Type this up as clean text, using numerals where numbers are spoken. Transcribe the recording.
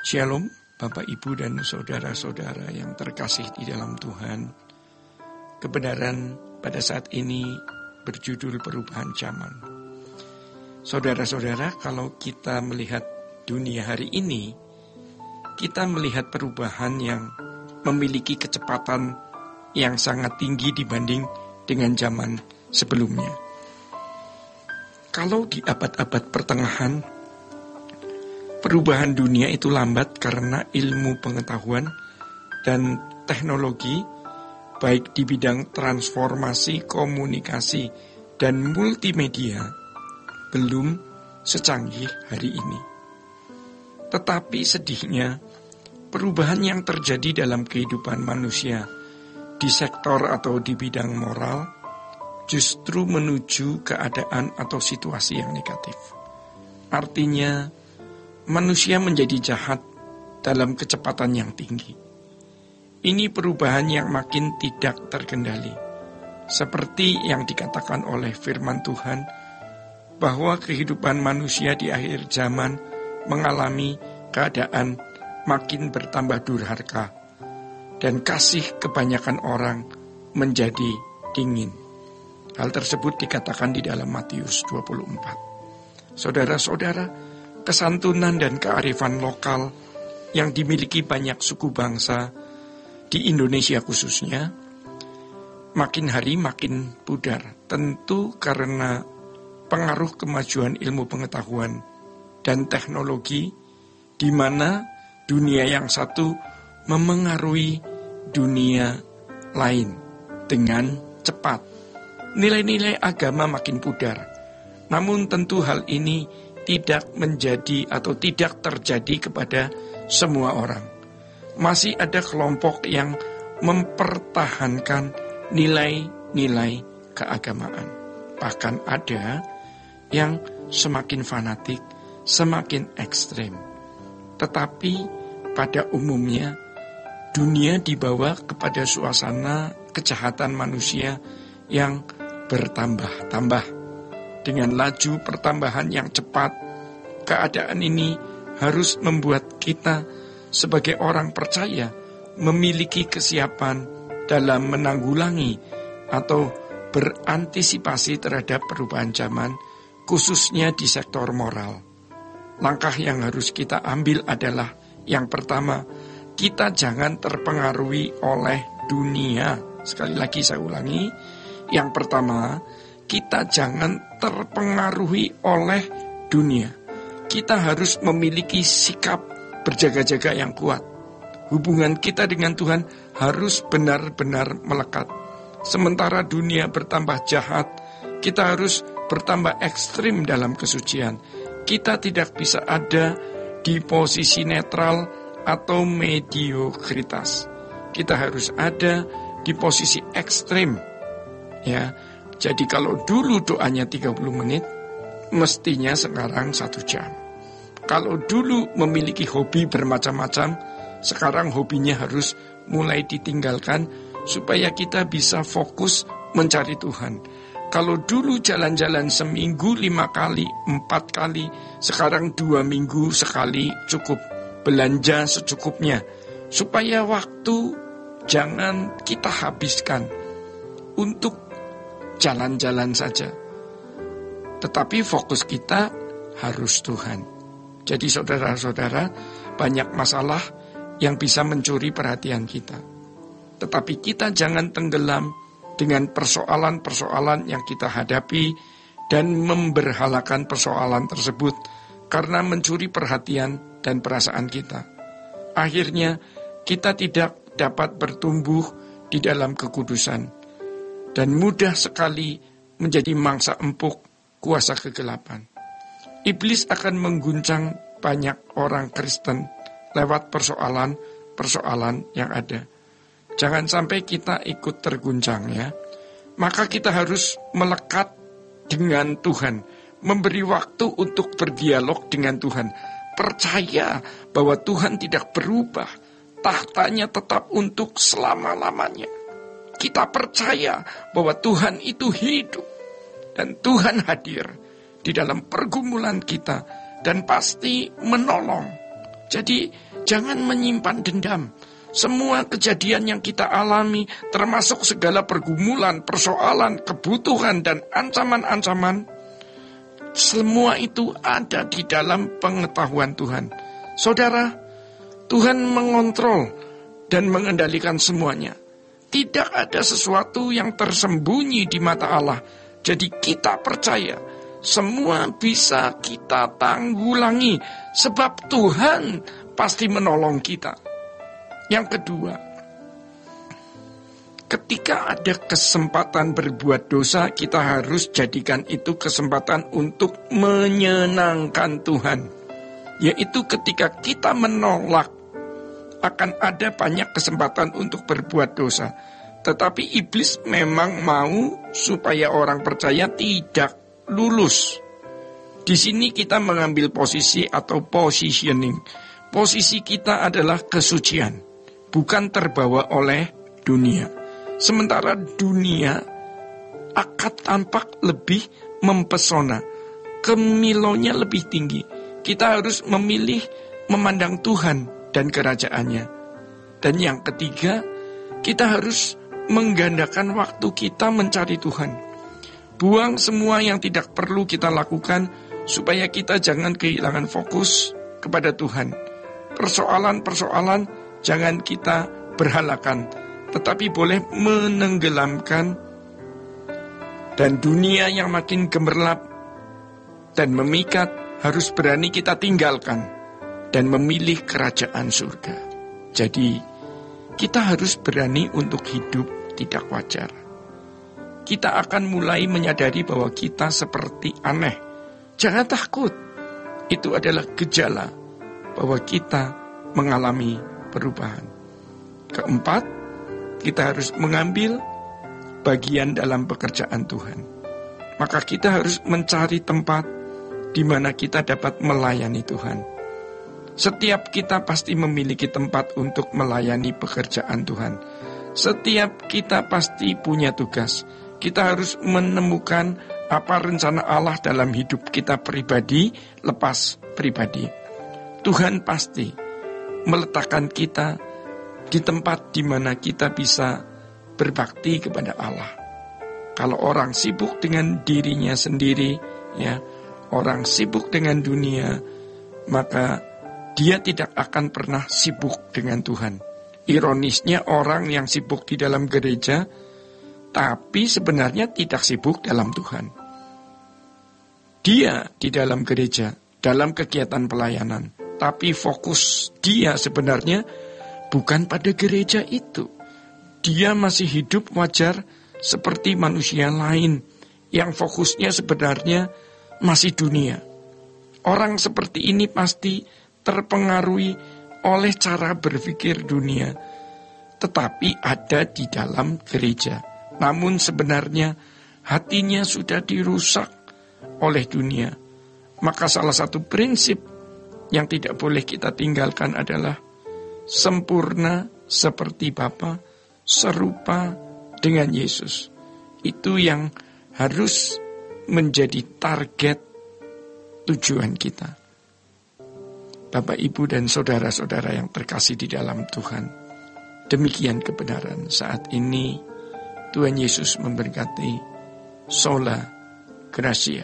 Shalom, Bapak, Ibu, dan saudara-saudara yang terkasih di dalam Tuhan. Kebenaran pada saat ini berjudul perubahan zaman. Saudara-saudara, kalau kita melihat dunia hari ini, kita melihat perubahan yang memiliki kecepatan yang sangat tinggi dibanding dengan zaman sebelumnya. Kalau di abad-abad pertengahan, perubahan dunia itu lambat karena ilmu pengetahuan dan teknologi, baik di bidang transformasi, komunikasi, dan multimedia, belum secanggih hari ini. Tetapi sedihnya, perubahan yang terjadi dalam kehidupan manusia di sektor atau di bidang moral justru menuju keadaan atau situasi yang negatif. Artinya, manusia menjadi jahat dalam kecepatan yang tinggi. Ini perubahan yang makin tidak terkendali. Seperti yang dikatakan oleh firman Tuhan, bahwa kehidupan manusia di akhir zaman mengalami keadaan makin bertambah durhaka, dan kasih kebanyakan orang menjadi dingin. Hal tersebut dikatakan di dalam Matius 24. Saudara-saudara, kesantunan dan kearifan lokal yang dimiliki banyak suku bangsa di Indonesia khususnya makin hari makin pudar, tentu karena pengaruh kemajuan ilmu pengetahuan dan teknologi, di mana dunia yang satu memengaruhi dunia lain dengan cepat. Nilai-nilai agama makin pudar, namun tentu hal ini tidak menjadi atau tidak terjadi kepada semua orang. Masih ada kelompok yang mempertahankan nilai-nilai keagamaan. Bahkan ada yang semakin fanatik, semakin ekstrem. Tetapi pada umumnya dunia dibawa kepada suasana kejahatan manusia yang bertambah-tambah. Dengan laju pertambahan yang cepat, keadaan ini harus membuat kita sebagai orang percaya memiliki kesiapan dalam menanggulangi atau berantisipasi terhadap perubahan zaman, khususnya di sektor moral. Langkah yang harus kita ambil adalah yang pertama, kita jangan terpengaruhi oleh dunia. Sekali lagi saya ulangi, yang pertama, kita jangan terpengaruhi oleh dunia. Kita harus memiliki sikap berjaga-jaga yang kuat. Hubungan kita dengan Tuhan harus benar-benar melekat. Sementara dunia bertambah jahat, kita harus bertambah ekstrim dalam kesucian. Kita tidak bisa ada di posisi netral atau mediokritas. Kita harus ada di posisi ekstrim. Ya. Jadi kalau dulu doanya 30 menit, mestinya sekarang 1 jam. Kalau dulu memiliki hobi bermacam-macam, sekarang hobinya harus mulai ditinggalkan supaya kita bisa fokus mencari Tuhan. Kalau dulu jalan-jalan seminggu 5 kali, 4 kali, sekarang 2 minggu sekali cukup. Belanja secukupnya, supaya waktu jangan kita habiskan untuk jalan-jalan saja, tetapi fokus kita harus Tuhan. Jadi saudara-saudara, banyak masalah yang bisa mencuri perhatian kita, tetapi kita jangan tenggelam dengan persoalan-persoalan yang kita hadapi dan memberhalakan persoalan tersebut karena mencuri perhatian dan perasaan kita. Akhirnya kita tidak dapat bertumbuh di dalam kekudusan dan mudah sekali menjadi mangsa empuk kuasa kegelapan. Iblis akan mengguncang banyak orang Kristen lewat persoalan-persoalan yang ada. Jangan sampai kita ikut terguncang ya. Maka kita harus melekat dengan Tuhan, memberi waktu untuk berdialog dengan Tuhan. Percaya bahwa Tuhan tidak berubah, tahtanya tetap untuk selama-lamanya. Kita percaya bahwa Tuhan itu hidup dan Tuhan hadir di dalam pergumulan kita dan pasti menolong Jadi jangan menyimpan dendam. Semua kejadian yang kita alami, termasuk segala pergumulan, persoalan, kebutuhan, dan ancaman-ancaman, semua itu ada di dalam pengetahuan Tuhan. Saudara, Tuhan mengontrol dan mengendalikan semuanya. Tidak ada sesuatu yang tersembunyi di mata Allah. Jadi kita percaya, semua bisa kita tanggulangi, sebab Tuhan pasti menolong kita. Yang kedua, ketika ada kesempatan berbuat dosa, kita harus jadikan itu kesempatan untuk menyenangkan Tuhan. Yaitu ketika kita menolak, akan ada banyak kesempatan untuk berbuat dosa. Tetapi iblis memang mau supaya orang percaya tidak lulus. Di sini kita mengambil posisi atau positioning. Posisi kita adalah kesucian, bukan terbawa oleh dunia. Sementara dunia akan tampak lebih mempesona, kemilonya lebih tinggi. Kita harus memilih memandang Tuhan dan kerajaannya. Dan yang ketiga, kita harus menggandakan waktu kita mencari Tuhan. Buang semua yang tidak perlu kita lakukan, supaya kita jangan kehilangan fokus kepada Tuhan. Persoalan-persoalan jangan kita berhalakan, tetapi boleh menenggelamkan. Dan dunia yang makin gemerlap dan memikat harus berani kita tinggalkan dan memilih kerajaan surga. Jadi, kita harus berani untuk hidup tidak wajar. Kita akan mulai menyadari bahwa kita seperti aneh. Jangan takut. Itu adalah gejala bahwa kita mengalami perubahan. Keempat, kita harus mengambil bagian dalam pekerjaan Tuhan. Maka kita harus mencari tempat di mana kita dapat melayani Tuhan. Setiap kita pasti memiliki tempat untuk melayani pekerjaan Tuhan. Setiap kita pasti punya tugas. Kita harus menemukan apa rencana Allah dalam hidup kita pribadi, lepas pribadi. Tuhan pasti meletakkan kita di tempat di mana kita bisa berbakti kepada Allah. Kalau orang sibuk dengan dirinya sendiri, ya, orang sibuk dengan dunia, maka dia tidak akan pernah sibuk dengan Tuhan. Ironisnya orang yang sibuk di dalam gereja, tapi sebenarnya tidak sibuk dalam Tuhan. Dia di dalam gereja, dalam kegiatan pelayanan, tapi fokus dia sebenarnya bukan pada gereja itu. Dia masih hidup wajar seperti manusia lain, yang fokusnya sebenarnya masih dunia. Orang seperti ini pasti terpengaruhi oleh cara berpikir dunia, tetapi ada di dalam gereja. Namun sebenarnya hatinya sudah dirusak oleh dunia. Maka salah satu prinsip yang tidak boleh kita tinggalkan adalah sempurna seperti Bapa, serupa dengan Yesus. Itu yang harus menjadi target tujuan kita. Bapak, Ibu, dan saudara-saudara yang terkasih di dalam Tuhan, demikian kebenaran saat ini. Tuhan Yesus memberkati. Sola Gracia.